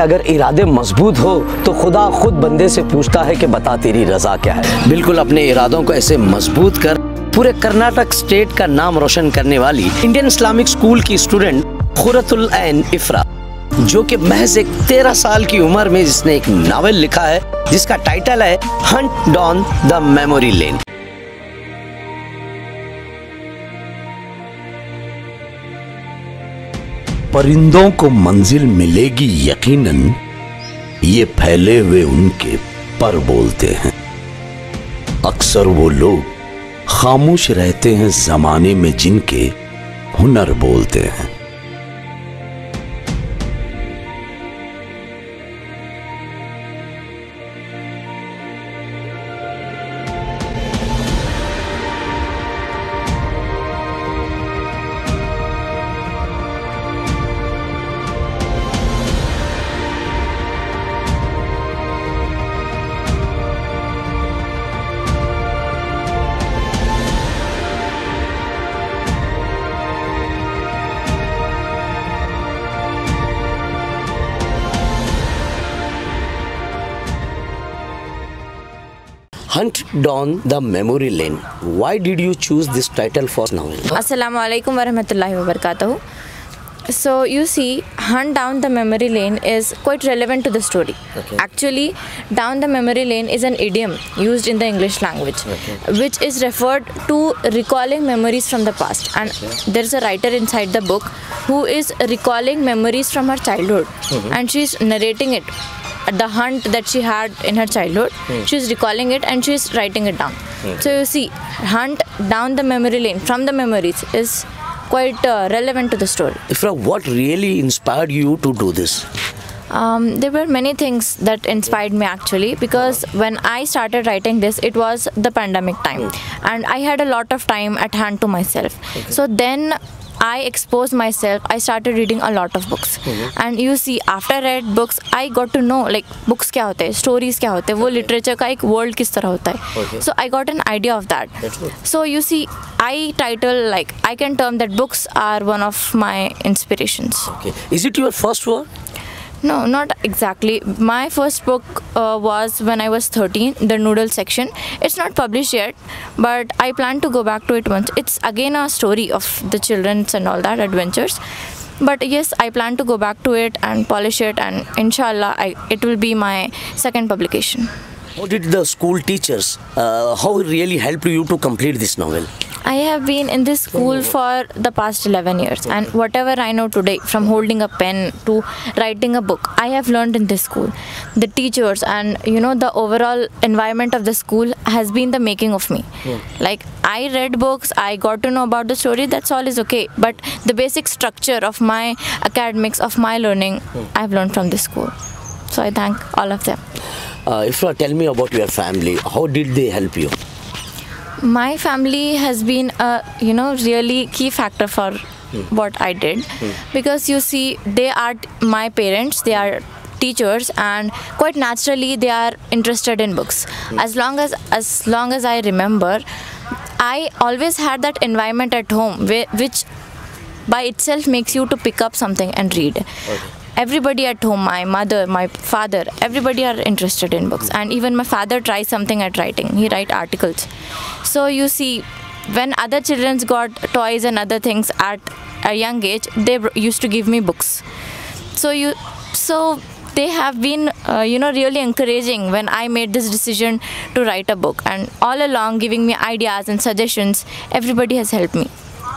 अगर इरादे मजबूत हो तो खुदा खुद बंदे से पूछता है कि बता तेरी रजा क्या है। बिल्कुल अपने इरादों को ऐसे मजबूत कर पूरे कर्नाटक स्टेट का नाम रोशन करने वाली इंडियन इस्लामिक स्कूल की स्टूडेंट खुरतुल ऐन इफ्रा, जो कि महज एक 13 साल की उम्र में जिसने एक नावल लिखा है जिसका टाइटल है Hunt down the memory lane. परिंदों को मंजिल मिलेगी यकीनन, ये फैले हुए उनके पर बोलते हैं। अक्सर वो लोग खामोश रहते हैं जमाने में जिनके हुनर बोलते हैं। Hunt Down the Memory Lane. Why did you choose this title for novel? Assalamu alaikum warahmatullahi wabarakatuh. So you see, Hunt Down the Memory Lane is quite relevant to the story. Okay. Actually, down the memory lane is an idiom used in the English language, which is referred to recalling memories from the past. And there is a writer inside the book who is recalling memories from her childhood, and she is narrating it. The hunt that she had in her childhood, she is recalling it and she is writing it down. So you see, hunt down the memory lane from the memories is quite relevant to the story. Ifra, what really inspired you to do this? There were many things that inspired me actually, because when I started writing this, it was the pandemic time and I had a lot of time at hand to myself. So then I exposed myself. I started reading a lot of books, and you see, after I read books, I got to know like books क्या होते हैं, stories क्या होते हैं, वो literature का एक world किस तरह होता है. So I got an idea of that. So you see, I title like I can term that books are one of my inspirations. Okay. Is it your first work? No, not exactly. My first book was when I was 13, The Noodle Section. It's not published yet, but I plan to go back to it once. It's again a story of the children's and all that adventures. But yes, I plan to go back to it and polish it, and inshallah, it will be my second publication. How did the school teachers, how really helped you to complete this novel? I have been in this school for the past 11 years, and whatever I know today, from holding a pen to writing a book, I have learned in this school. The teachers and the overall environment of the school has been the making of me. Like, I read books, I got to know about the story, that's all is okay, but the basic structure of my academics, of my learning, I have learned from this school. So I thank all of them. Ifra, tell me about your family. How did they help you? My family has been a really key factor for what I did, because you see, they are my parents, they are teachers, and quite naturally they are interested in books. As long as I remember, I always had that environment at home which by itself makes you to pick up something and read. Everybody at home, my mother, my father, everybody are interested in books, and even my father tries something at writing. He writes articles. So you see, when other children got toys and other things at a young age, they used to give me books. So they have been really encouraging when I made this decision to write a book, and all along giving me ideas and suggestions. Everybody has helped me.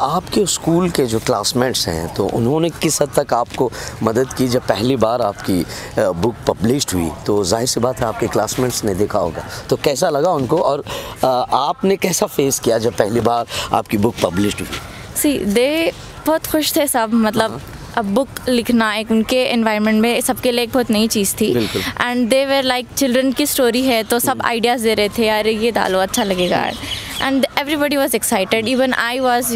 आपके school के जो classmates हैं, तो उन्होंने किस हद तक आपको मदद की? जब पहली बार आपकी बुक पब्लिश्ड हुई तो जाहिर सी बात है आपके क्लासमेट्स ने देखा होगा, तो कैसा लगा उनको, और आपने कैसा फेस किया जब पहली बार आपकी बुक पब्लिश्ड हुई? सी दे बहुत खुश थे सब, मतलब अब बुक लिखना एक उनके एनवायरनमेंट में सबके लिए एक बहुत नई चीज़ थी, and they were like children की स्टोरी है तो सब आइडियाज़ दे रहे थे, यार ये डालो अच्छा लगेगा, and everybody was excited. Even I was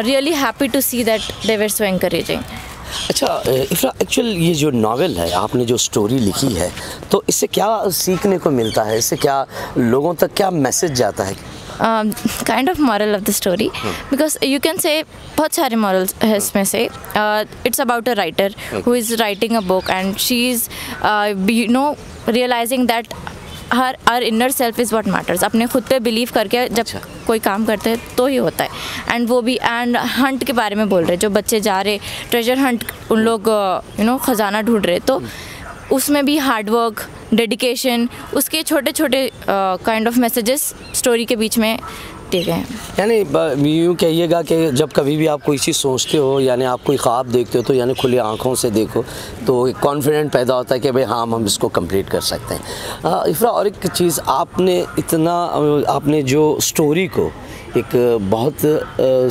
really happy to see that they were so encouraging. अच्छा इफ्रा, एक्चुअल ये जो नावल है, आपने जो स्टोरी लिखी है, तो इससे क्या सीखने को मिलता है? इससे क्या लोगों तक क्या मैसेज जाता है? Kind of moral of the story, because you can say बहुत सारे मॉरल्स है इसमें से. It's about a writer who is writing a book and she is realizing that her inner self is what matters. अपने खुद पे believe करके जब कोई काम करते हैं तो ही होता है. एंड वो भी एंड हंट के बारे में बोल रहे, जो बच्चे जा रहे ट्रेजर हंट, उन लोग ख़जाना ढूंढ रहे, तो उसमें भी हार्डवर्क, डेडिकेशन, उसके छोटे छोटे काइंड ऑफ मैसेजेस स्टोरी के बीच में दिए गए हैं. यानी यूँ कहिएगा कि जब कभी भी आप कोई चीज़ सोचते हो, यानी आप कोई ख्वाब देखते हो, तो यानी खुली आंखों से देखो तो एक कॉन्फिडेंट पैदा होता है कि भाई हाँ हम इसको कंप्लीट कर सकते हैं. इफ़रा, और एक चीज़, आपने जो स्टोरी को एक बहुत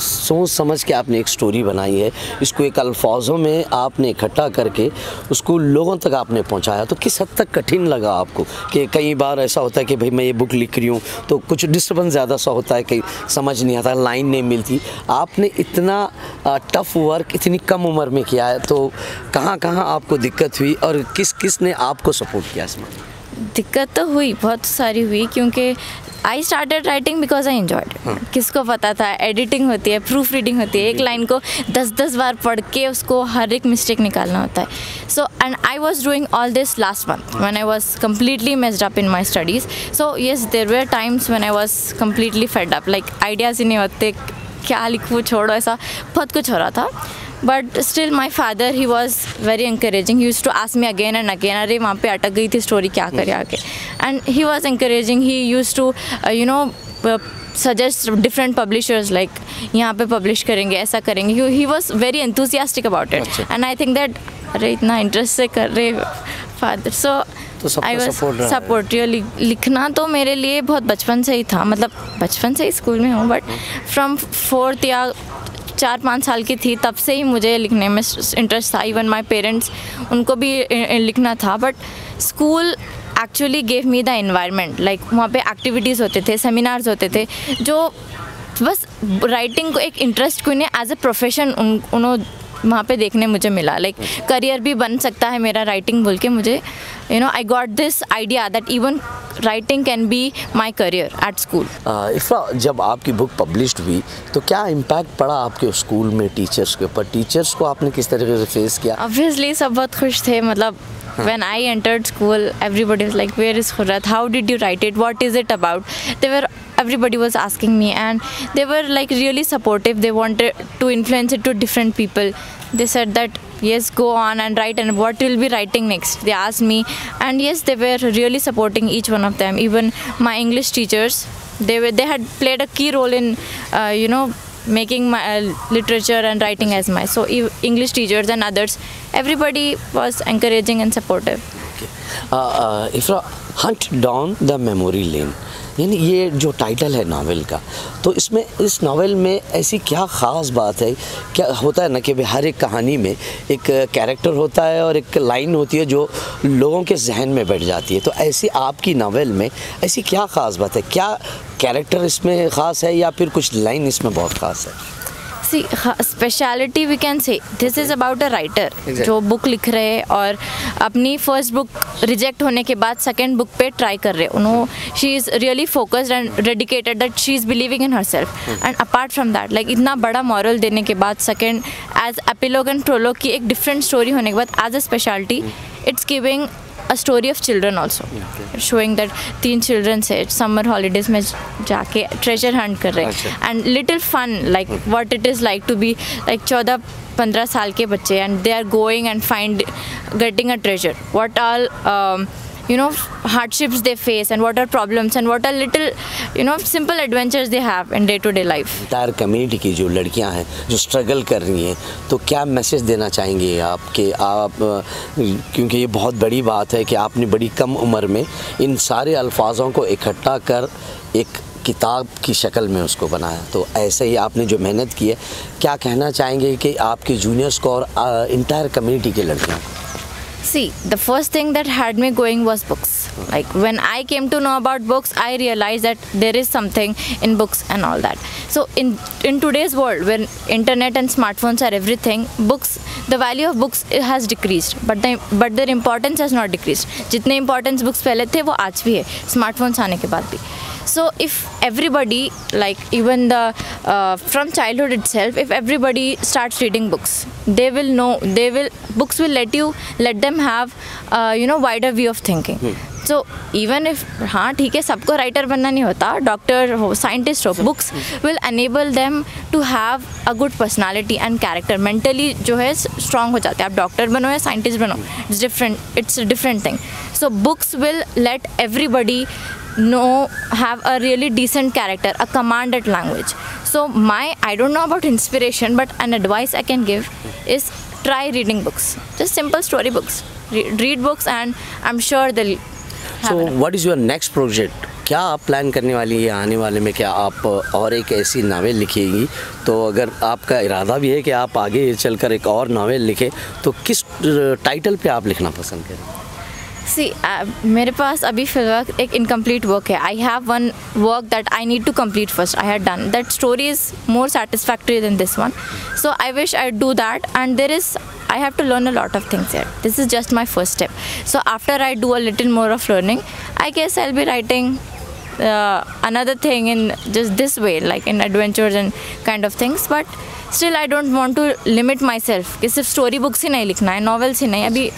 सोच समझ के आपने एक स्टोरी बनाई है, इसको एक अल्फाजों में आपने इकट्ठा करके उसको लोगों तक आपने पहुंचाया, तो किस हद तक कठिन लगा आपको? कि कई बार ऐसा होता है कि भाई मैं ये बुक लिख रही हूँ तो कुछ डिस्टर्बेंस ज़्यादा सा होता है, कहीं समझ नहीं आता, लाइन नहीं मिलती. आपने इतना टफ वर्क इतनी कम उम्र में किया है, तो कहाँ कहाँ आपको दिक्कत हुई और किस ने आपको सपोर्ट किया इसमें? दिक्कत तो हुई, बहुत सारी हुई, क्योंकि I started writing because I enjoyed. किसको पता था एडिटिंग होती है, प्रूफ रीडिंग होती है, एक लाइन को 10-10 बार पढ़ के उसको हर एक मिस्टेक निकालना होता है. So and I was doing all this last month when I was completely messed up in my studies. So yes, there were times when I was completely fed up, like ideas ही नहीं होते, क्या लिखूँ, छोड़ो, ऐसा बहुत कुछ हो रहा था. But still my father, he was very encouraging. He used to ask me again and again, अरे वहाँ पे अटक गई थी स्टोरी, क्या करे आगे. And he was encouraging. He used to suggest different publishers, like यहाँ पे पब्लिश करेंगे, ऐसा करेंगे. He was very enthusiastic about it. And I think that अरे इतना इंटरेस्ट से कर रहे father. So I was support really. लिखना तो मेरे लिए बहुत बचपन से ही था, मतलब बचपन से ही स्कूल में हूँ, बट फ्रॉम 4th या 4-5 साल की थी तब से ही मुझे लिखने में इंटरेस्ट था. इवन माई पेरेंट्स, उनको भी लिखना था. But school actually gave me the environment, like वहाँ पे एक्टिविटीज़ होते थे, सेमिनार्स होते थे, जो बस राइटिंग को एक इंटरेस्ट को नहीं एज ए प्रोफेशन उन्होंने वहाँ पे देखने मुझे मिला. लाइक करियर भी बन सकता है मेरा राइटिंग बोल के मुझे I got this idea that even writing can be my career at school. Ifra, जब आपकी बुक पब्लिश्ड हुई तो क्या इम्पैक्ट पड़ा आपके स्कूल में टीचर्स के ऊपर? टीचर्स को आपने किस तरीके से फेस किया? ऑब्वियसली सब बहुत खुश थे. मतलब when I entered school, everybody was like, where is Khurrat? How did you write it? What is it about? Everybody was asking me, and they were like really supportive. They wanted to influence it to different people. They said that yes, go on and write, and what you'll be writing next, they asked me. And yes, they were really supporting each one of them. Even my English teachers, they had played a key role in making my literature and writing as my. So English teachers and others, everybody was encouraging and supportive. Ifra, Hunt Down the Memory Lane, यानी ये जो title है novel का, तो इसमें इस novel में ऐसी क्या ख़ास बात है? क्या होता है ना कि हर एक कहानी में एक कैरेक्टर होता है और एक लाइन होती है जो लोगों के जहन में बैठ जाती है, तो ऐसी आपकी नावल में ऐसी क्या ख़ास बात है? क्या कैरेक्टर इसमें ख़ास है या फिर कुछ लाइन इसमें बहुत ख़ास है? See speciality we can say, this is about a writer जो बुक लिख रहे हैं और अपनी फर्स्ट बुक रिजेक्ट होने के बाद सेकेंड बुक पे ट्राई कर रहे हैं. उन्होंने she is really focused and dedicated that she is believing in herself. And apart from that, like इतना बड़ा मॉरल देने के बाद second as epilogue and prologue की एक डिफरेंट स्टोरी होने के बाद as a speciality it's giving a story of children also, showing that 3 children से summer holidays में जाके treasure hunt कर रहे हैं, and little fun like what it is like to be like 14-15 साल के बच्चे, and they are going and getting a treasure. What all hardships they face, and what are problems, and what are little simple adventures they have in day-to-day life. Entire community की जो लड़कियां हैं जो struggle कर रही हैं, तो क्या मैसेज देना चाहेंगे आप क्योंकि ये बहुत बड़ी बात है कि आपने बड़ी कम उम्र में इन सारे अल्फाजों को इकट्ठा कर एक किताब की शक्ल में उसको बनाया, तो ऐसे ही आपने जो मेहनत की है, क्या कहना चाहेंगे कि आपके जूनियर्स को और इंटायर कम्युनिटी की लड़कियाँ? See, the first thing that had me going was books. Like when I came to know about books, I realized that there is something in books and all that. So in today's world, when internet and smartphones are everything, books, the value of books has decreased, but their importance has not decreased. जितने importance books पहले थे वो आज भी है, smartphones आने के बाद भी. So if everybody, like even the from childhood itself, if everybody starts reading books, books will let them have wider view of thinking. So even if हाँ ठीक है, सबको राइटर बनना नहीं होता, डॉक्टर हो, साइंटिस्ट हो, books will enable them to have a good personality and character. Mentally जो है स्ट्रांग हो जाते हैं. आप डॉक्टर बनो या साइंटिस्ट बनो, it's different thing. So books will let everybody have a really decent character, a commanded language. So I don't know about inspiration, but an advice I can give is try reading books, just simple story books. Read books and I'm sure they'll have So what is your next project? क्या आप plan करने वाली है आने वाले में? क्या आप और एक ऐसी नावल लिखेगी? तो अगर आपका इरादा भी है कि आप आगे चलकर एक और नावल लिखें, तो किस टाइटल पे आप लिखना पसंद करें? See, मेरे पास अभी फिलहाल एक इनकम्प्लीट वर्क है. I have one work that I need to complete first. I had done that. Story is more satisfactory than this one. So I wish I'd do that, and I have to learn a lot of things here. This is just my first step. So after I do a little more of learning, I guess I'll be writing another thing in just this way, like in adventures and kind of things. But still I don't want to limit myself कि सिर्फ story books ही नहीं लिखना है, novels ही नहीं. अभी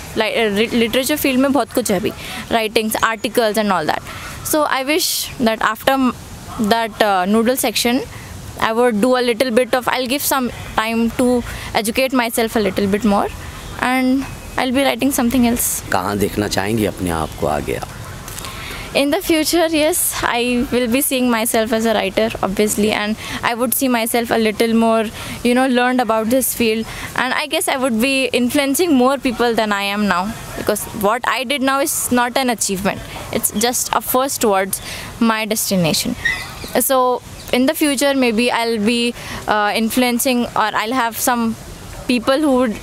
literature field में बहुत कुछ है अभी, writings, articles and all that. So I wish that after that noodle section I would do a little bit of, I'll give some time to educate myself a little bit more, and I'll be writing something else. कहाँ देखना चाहेंगी अपने आप को आगे आप? In the future, yes, I will be seeing myself as a writer, obviously, and I would see myself a little more, learned about this field, and I guess I would be influencing more people than I am now, because what I did now is not an achievement. It's just a first towards my destination. So in the future, maybe I'll be influencing, or I'll have some people who would,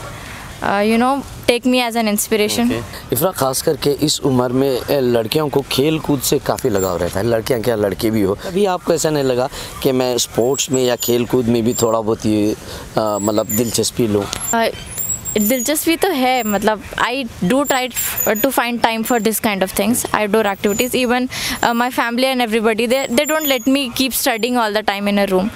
take me as an inspiration. इफ़रा, खास करके इस उम्र में लड़कियों को खेल कूद से काफ़ी लगाव रहता है. लड़कियां क्या लड़के भी हो, अभी आपको ऐसा नहीं लगा कि मैं स्पोर्ट्स में या खेल कूद में भी थोड़ा बहुत ही मतलब दिलचस्पी लूँ? दिलचस्पी तो है, मतलब I do try to find time for this kind of things, outdoor activities. Even my family and everybody they don't let me keep studying all the time in a room.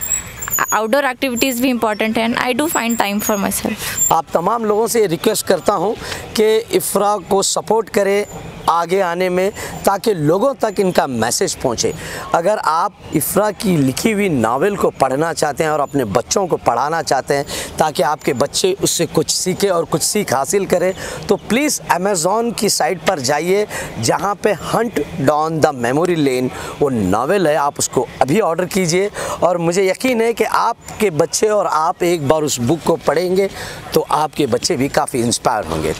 Outdoor activities भी important हैं, and I do find time for myself. आप तमाम लोगों से request करता हूँ कि इफ़रा को सपोर्ट करें आगे आने में, ताकि लोगों तक इनका मैसेज पहुँचे. अगर आप इफ़रा की लिखी हुई नावल को पढ़ना चाहते हैं और अपने बच्चों को पढ़ाना चाहते हैं ताकि आपके बच्चे उससे कुछ सीखें और कुछ सीख हासिल करें, तो प्लीज़ अमेज़ॉन की साइट पर जाइए, जहाँ पे Hunt down the memory lane वो नावल है, आप उसको अभी ऑर्डर कीजिए. और मुझे यकीन है कि आपके बच्चे और आप एक बार उस बुक को पढ़ेंगे तो आपके बच्चे भी काफ़ी इंस्पायर होंगे.